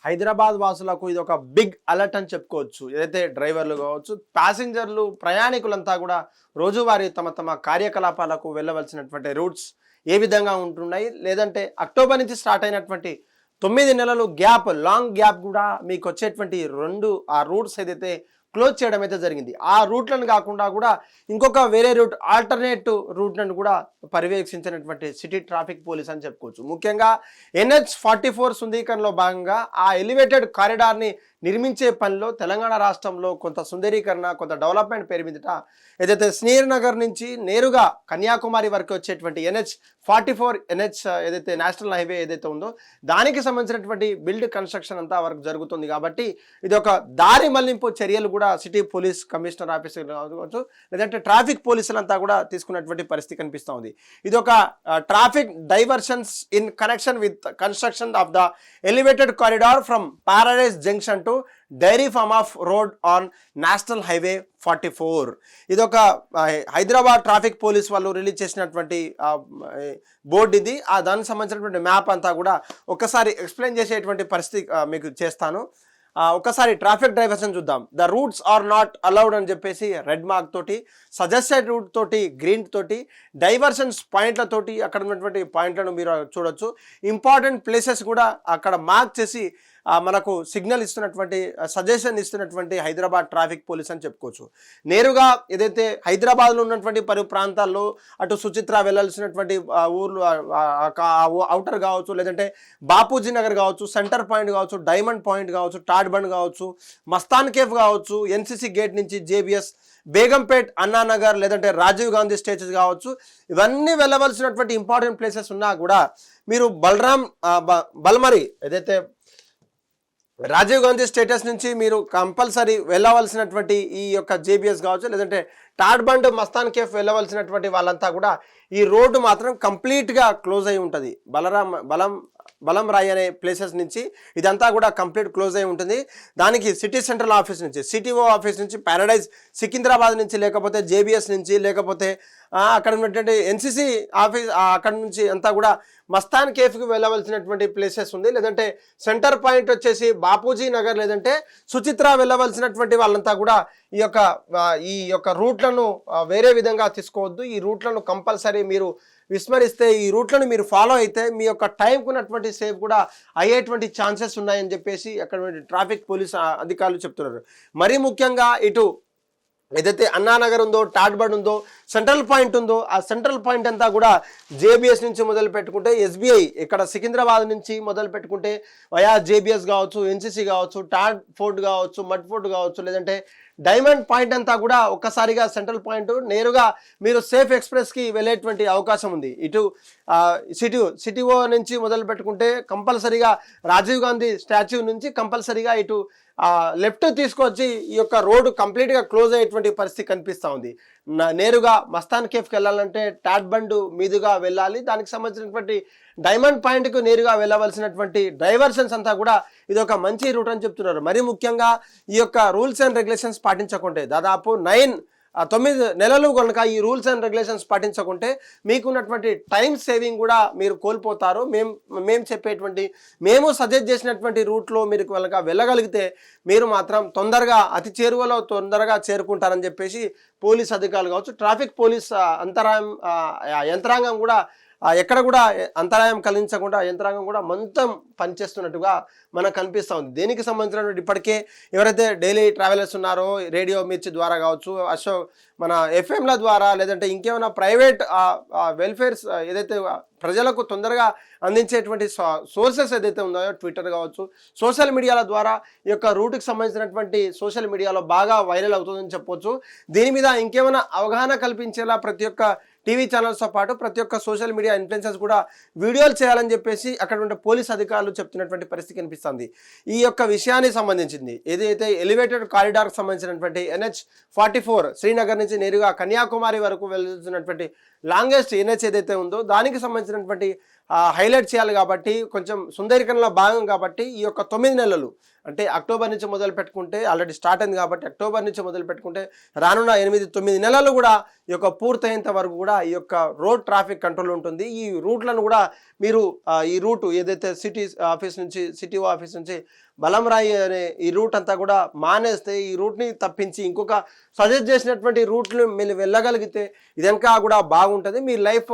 హైదరాబాద్ వాసులకు ఇది ఒక బిగ్ అలర్ట్ అని చెప్పుకోవచ్చు. ఏదైతే డ్రైవర్లు కావచ్చు, ప్యాసింజర్లు, ప్రయాణికులంతా కూడా రోజువారీ తమ తమ కార్యకలాపాలకు వెళ్ళవలసినటువంటి రూట్స్ ఏ విధంగా ఉంటున్నాయి, లేదంటే అక్టోబర్ నుంచి స్టార్ట్ అయినటువంటి 9 నెలలు గ్యాప్, లాంగ్ గ్యాప్ కూడా మీకు వచ్చేటువంటి ఆ రూట్స్ ఏదైతే క్లోజ్ చేయడం అయితే జరిగింది. ఆ రూట్లను కాకుండా కూడా ఇంకొక వేరే రూట్, ఆల్టర్నేట్ రూట్లను కూడా పర్యవేక్షించినటువంటి సిటీ ట్రాఫిక్ పోలీస్ అని చెప్పుకోవచ్చు. ముఖ్యంగా NH44 సుందరీకరణలో భాగంగా ఆ ఎలివేటెడ్ కారిడార్ని నిర్మించే పనిలో తెలంగాణ రాష్ట్రంలో కొంత సుందరీకరణ, కొంత డెవలప్మెంట్ పేరు మీదట ఏదైతే శ్రీనగర్ నుంచి నేరుగా కన్యాకుమారి వరకు వచ్చేటువంటి NH44 ఏదైతే నేషనల్ హైవే ఏదైతే ఉందో దానికి సంబంధించినటువంటి బిల్డ్ కన్స్ట్రక్షన్ అంతా వరకు జరుగుతుంది. కాబట్టి ఇది ఒక దారి మళ్లింపు చర్యలు కూడా సిటీ పోలీస్ కమిషనర్ ఆఫీసర్ కావచ్చు, లేదంటే ట్రాఫిక్ పోలీసులంతా కూడా తీసుకున్నటువంటి పరిస్థితి కనిపిస్తూ ఉంది. ఇది ఒక traffic diversions in connection with construction of the elevated corridor from Paradise junction to dairy farm off road on national highway 44. ఇది ఒక హైదరాబాద్ ట్రాఫిక్ పోలీస్ వాళ్ళు రిలీజ్ చేసినటువంటి బోర్డు. ఇది దానికి సంబంధించినటువంటి మ్యాప్ అంతా కూడా ఒకసారి ఎక్స్ప్లెయిన్ చేసేటువంటి పరిస్థితి మీకు చేస్తాను. ఒకసారి ట్రాఫిక్ డైవర్షన్ చూద్దాం. The routes are not allowed అని చెప్పేసి రెడ్ మార్క్ తోటి, సజెస్టెడ్ రూట్ తోటి గ్రీన్ తోటి, డైవర్షన్స్ పాయింట్లతోటి అక్కడ ఉన్నటువంటి పాయింట్లను మీరు చూడొచ్చు. ఇంపార్టెంట్ ప్లేసెస్ కూడా అక్కడ మార్క్ చేసి మనకు సిగ్నల్ ఇస్తున్నటువంటి, సజెషన్ ఇస్తున్నటువంటి హైదరాబాద్ ట్రాఫిక్ పోలీస్ అని చెప్పుకోవచ్చు. నేరుగా ఏదైతే హైదరాబాద్లో ఉన్నటువంటి పలు ప్రాంతాల్లో అటు సుచిత్ర వెళ్ళాల్సినటువంటి ఊర్లు, అవుటర్ కావచ్చు, లేదంటే బాపూజీ నగర్ కావచ్చు, సెంటర్ పాయింట్ కావచ్చు, డైమండ్ పాయింట్ కావచ్చు, టాడ్ బండ్ కావచ్చు, మస్తాన్ కేఫ్ కావచ్చు, NCC గేట్ నుంచి JBS, బేగంపేట్, అన్నానగర్, లేదంటే రాజీవ్ గాంధీ స్టేచెస్ కావచ్చు, ఇవన్నీ వెళ్ళవలసినటువంటి ఇంపార్టెంట్ ప్లేసెస్ ఉన్నా కూడా మీరు బల్మరి ఏదైతే రాజీవ్ గాంధీ స్టేటస్ నుంచి మీరు కంపల్సరీ వెళ్ళవలసినటువంటి ఈ యొక్క JBS కావచ్చు, లేదంటే టాడ్ బండ్, మస్తాన్ కేఫ్ వెళ్ళవలసినటువంటి వాళ్ళంతా కూడా ఈ రోడ్డు మాత్రం కంప్లీట్గా క్లోజ్ అయి ఉంటుంది. బలం రాయ్ అనే ప్లేసెస్ నుంచి ఇదంతా కూడా కంప్లీట్ క్లోజ్ అయి ఉంటుంది. దానికి సిటీ సెంట్రల్ ఆఫీస్ నుంచి, CTO ఆఫీస్ నుంచి, పారడైజ్ సికింద్రాబాద్ నుంచి, లేకపోతే JBS నుంచి, లేకపోతే అక్కడ ఉన్నటువంటి NCC ఆఫీస్ అక్కడ నుంచి అంతా కూడా మస్తాన్ కేఫ్కి వెళ్ళవలసినటువంటి ప్లేసెస్ ఉంది. లేదంటే సెంటర్ పాయింట్ వచ్చేసి బాపూజీ నగర్, లేదంటే సుచిత్ర వెళ్ళవలసినటువంటి వాళ్ళంతా కూడా ఈ యొక్క రూట్లను వేరే విధంగా తీసుకోవద్దు. ఈ రూట్లను కంపల్సరీ మీరు విస్మరిస్తే, ఈ రూట్లను మీరు ఫాలో అయితే మీ యొక్క టైంకు ఉన్నటువంటి సేఫ్ కూడా అయ్యేటువంటి ఛాన్సెస్ ఉన్నాయని చెప్పేసి అక్కడ ట్రాఫిక్ పోలీస్ అధికారులు చెప్తున్నారు. మరీ ముఖ్యంగా ఇటు ఏదైతే అన్నానగర్ ఉందో, టాడ్ బండ్ ఉందో, సెంట్రల్ పాయింట్ ఉందో, ఆ సెంట్రల్ పాయింట్ అంతా కూడా JBS నుంచి మొదలు పెట్టుకుంటే SBI, ఇక్కడ సికింద్రాబాద్ నుంచి మొదలు పెట్టుకుంటే వయా JBS కావచ్చు, NCC కావచ్చు, టాడ్ ఫోర్ట్ కావచ్చు, మడ్ ఫోర్ట్ కావచ్చు, లేదంటే డైమండ్ పాయింట్ అంతా కూడా ఒక్కసారిగా సెంట్రల్ పాయింట్ నేరుగా మీరు సేఫ్ ఎక్స్ప్రెస్కి వెళ్ళేటువంటి అవకాశం ఉంది. ఇటు CTO నుంచి మొదలు పెట్టుకుంటే కంపల్సరీగా రాజీవ్ గాంధీ స్టాచ్యూ నుంచి కంపల్సరీగా ఇటు లెఫ్ట్ తీసుకొచ్చి ఈ యొక్క రోడ్డు కంప్లీట్గా క్లోజ్ అయ్యేటువంటి పరిస్థితి కనిపిస్తూ ఉంది. నేరుగా మస్తాన్ కేఫ్కి వెళ్ళాలంటే టాడ్ బండ్ మీదుగా వెళ్ళాలి. దానికి సంబంధించినటువంటి డైమండ్ పాయింట్కు నేరుగా వెళ్ళవలసినటువంటి డైవర్షన్స్ అంతా కూడా ఇది ఒక మంచి రూట్ అని చెప్తున్నారు. మరీ ముఖ్యంగా ఈ యొక్క రూల్స్ అండ్ రెగ్యులేషన్స్ పాటించకుంటే దాదాపు 9 నెలలు కనుక ఈ రూల్స్ అండ్ రెగ్యులేషన్స్ పాటించకుంటే మీకున్నటువంటి టైం సేవింగ్ కూడా మీరు కోల్పోతారు. మేము సజెస్ట్ చేసినటువంటి రూట్లో మీరు కనుక వెళ్ళగలిగితే మీరు మాత్రం అతి చేరువలో తొందరగా చేరుకుంటారని చెప్పేసి పోలీస్ అధికారులు కావచ్చు, ట్రాఫిక్ పోలీస్ యంత్రాంగం కూడా ఎక్కడ కూడా అంతరాయం కలిగించకుండా యంత్రాంగం కూడా మొత్తం పనిచేస్తున్నట్టుగా మనకు కనిపిస్తూ ఉంది. దీనికి సంబంధించినటువంటి ఇప్పటికే ఎవరైతే డైలీ ట్రావెలర్స్ ఉన్నారో రేడియో మిర్చి ద్వారా కావచ్చు, మన FMల ద్వారా, లేదంటే ఇంకేమైనా ప్రైవేట్ వెల్ఫేర్స్ ఏదైతే ప్రజలకు తొందరగా అందించేటువంటి సోర్సెస్ ఏదైతే ఉన్నాయో, ట్విట్టర్ కావచ్చు, సోషల్ మీడియాల ద్వారా ఈ యొక్క రూట్కి సంబంధించినటువంటి సోషల్ మీడియాలో బాగా వైరల్ అవుతుందని చెప్పొచ్చు. దీని మీద ఇంకేమైనా అవగాహన కల్పించేలా ప్రతి ఒక్క టీవీ ఛానల్స్తో పాటు ప్రతి ఒక్క సోషల్ మీడియా ఇన్ఫ్లుయెన్సర్స్ కూడా వీడియోలు చేయాలని చెప్పేసి అక్కడ ఉండే పోలీస్ అధికారులు చెప్తున్నటువంటి పరిస్థితి కనిపిస్తుంది. ఈ యొక్క విషయానికి సంబంధించింది ఏదైతే ఎలివేటెడ్ కారిడార్కి సంబంధించినటువంటి NH44 శ్రీనగర్ నుంచి నేరుగా కన్యాకుమారి వరకు వెళ్తున్నటువంటి లాంగెస్ట్ NH ఏదైతే ఉందో దానికి సంబంధించినటువంటి హైలైట్ చేయాలి. కాబట్టి కొంచెం సుందరీకరణలో భాగం కాబట్టి ఈ యొక్క 9 నెలలు అంటే అక్టోబర్ నుంచి మొదలు పెట్టుకుంటే ఆల్రెడీ స్టార్ట్ అయింది కాబట్టి అక్టోబర్ నుంచి మొదలు పెట్టుకుంటే రానున్న 8-9 నెలలు కూడా ఈ యొక్క పూర్తయ్యేంత వరకు కూడా ఈ యొక్క రోడ్ ట్రాఫిక్ కంట్రోల్ ఉంటుంది. ఈ రూట్లను కూడా మీరు ఈ రూట్ ఏదైతే సిటీ ఆఫీస్ నుంచి బలంరాయి అనే ఈ రూట్ అంతా కూడా మానేస్తే ఈ రూట్ని తప్పించి ఇంకొక సజెస్ట్ చేసినటువంటి రూట్లు మీరు వెళ్ళగలిగితే ఇదంతా కూడా బాగుంటుంది. మీ లైఫ్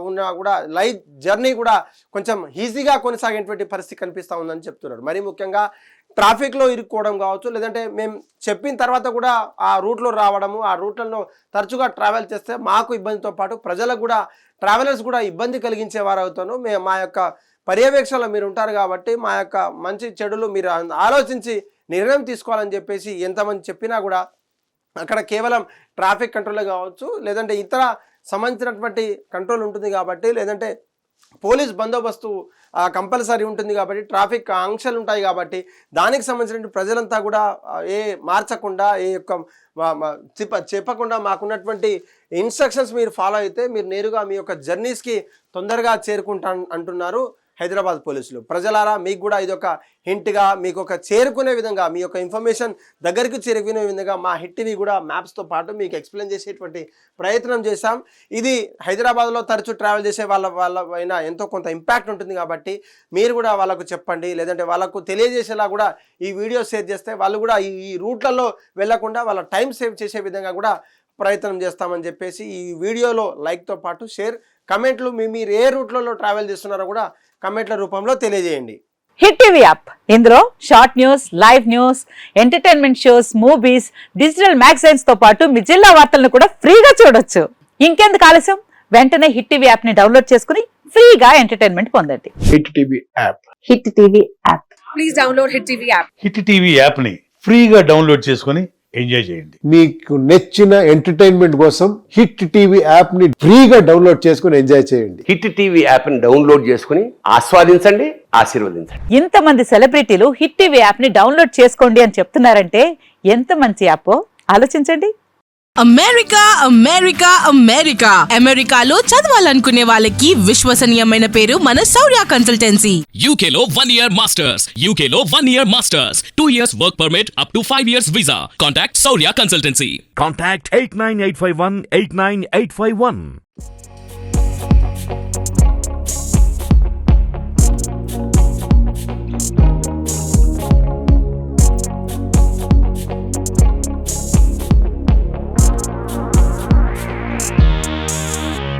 ఉన్న కూడా లైఫ్ జర్నీ కూడా కొంచెం ఈజీగా కొనసాగేటువంటి పరిస్థితి కనిపిస్తూ ఉందని చెప్తున్నారు. మరి ముఖ్యంగా ట్రాఫిక్లో ఇరుక్కోవడం కావచ్చు, లేదంటే మేము చెప్పిన తర్వాత కూడా ఆ రూట్లో రావడము, ఆ రూట్లలో తరచుగా ట్రావెల్ చేస్తే మాకు ఇబ్బందితో పాటు ప్రజలకు కూడా ట్రావెలర్స్ కూడా ఇబ్బంది కలిగించే వారు అవుతాను. మా యొక్క పర్యవేక్షణలో మీరు ఉంటారు కాబట్టి మా యొక్క మంచి చెడులు మీరు ఆలోచించి నిర్ణయం తీసుకోవాలని చెప్పేసి ఎంతమంది చెప్పినా కూడా అక్కడ కేవలం ట్రాఫిక్ కంట్రోలే కావచ్చు, లేదంటే ఇతర సంబంధించినటువంటి కంట్రోల్ ఉంటుంది కాబట్టి, లేదంటే పోలీస్ బందోబస్తు కంపల్సరీ ఉంటుంది కాబట్టి, ట్రాఫిక్ ఆంక్షలు ఉంటాయి కాబట్టి దానికి సంబంధించిన ప్రజలంతా కూడా మార్చకుండా చెప్పకుండా మాకున్నటువంటి ఇన్స్ట్రక్షన్స్ మీరు ఫాలో అయితే మీరు నేరుగా మీ యొక్క జర్నీస్కి తొందరగా చేరుకుంటా అంటున్నారు హైదరాబాద్ పోలీసులు. ప్రజలారా మీకు కూడా ఇదొక హింట్గా మీకు ఒక చేరుకునే విధంగా మీ యొక్క ఇన్ఫర్మేషన్ దగ్గరికి చేరుకునే విధంగా మా హిట్ టీవీ కూడా మ్యాప్స్తో పాటు మీకు ఎక్స్ప్లెయిన్ చేసేటువంటి ప్రయత్నం చేశాం. ఇది హైదరాబాద్లో తరచూ ట్రావెల్ చేసే వాళ్ళ పైన ఎంతో కొంత ఇంపాక్ట్ ఉంటుంది కాబట్టి మీరు కూడా వాళ్ళకు చెప్పండి, లేదంటే వాళ్ళకు తెలియజేసేలా కూడా ఈ వీడియో షేర్ చేస్తే వాళ్ళు కూడా ఈ రూట్లలో వెళ్లకుండా వాళ్ళ టైం సేవ్ చేసే విధంగా కూడా ప్రయత్నం చేస్తామని చెప్పేసి ఈ వీడియోలో లైక్తో పాటు షేర్, కమెంట్లు మీరు ఏ రూట్లలో ట్రావెల్ చేస్తున్నారో కూడా కమెంట్ల రూపంలో తెలియజేయండి. హిట్ టీవీ యాప్, ఇందులో short news, live news, entertainment shows, movies, digital magazines తో పాటు మీ జిల్లా వార్తలను కూడా ఫ్రీగా చూడొచ్చు. ఇంకెందుకు ఆలస్యం, వెంటనే హిట్ టీవీ యాప్ ని డౌన్లోడ్ చేసుకుని ఫ్రీగా ఎంటర్టైన్మెంట్ పొందండి. Hit TV app. Hit TV app. Please download hit TV app. Hit TV app ని ఫ్రీగా డౌన్లోడ్ చేసుకుని ఎంజాయ్ చేయండి. మీకు నచ్చిన ఎంటర్టైన్మెంట్ కోసం హిట్ టీవీ యాప్ ని ఫ్రీగా డౌన్లోడ్ చేసుకుని ఎంజాయ్ చేయండి. హిట్ టీవీ యాప్ ని డౌన్లోడ్ చేసుకుని ఆస్వాదించండి, ఆశీర్వదించండి. ఇంతమంది సెలబ్రిటీలు హిట్ టీవీ యాప్ ని డౌన్లోడ్ చేసుకోండి అని చెప్తున్నారంటే ఎంత మంచి యాప్ ఆలోచించండి. అమెరికా అమెరికా అమెరికా అమెరికాలో చదవాలనుకునే వాళ్ళకి విశ్వసనీయమైన పేరు మన శౌర్య కన్సల్టెన్సీ. UK లో 1 year masters, UK లో 1 year masters, 2 years work permit up to 5 years visa. Contact Saurya Consultancy. Contact 89851 89851.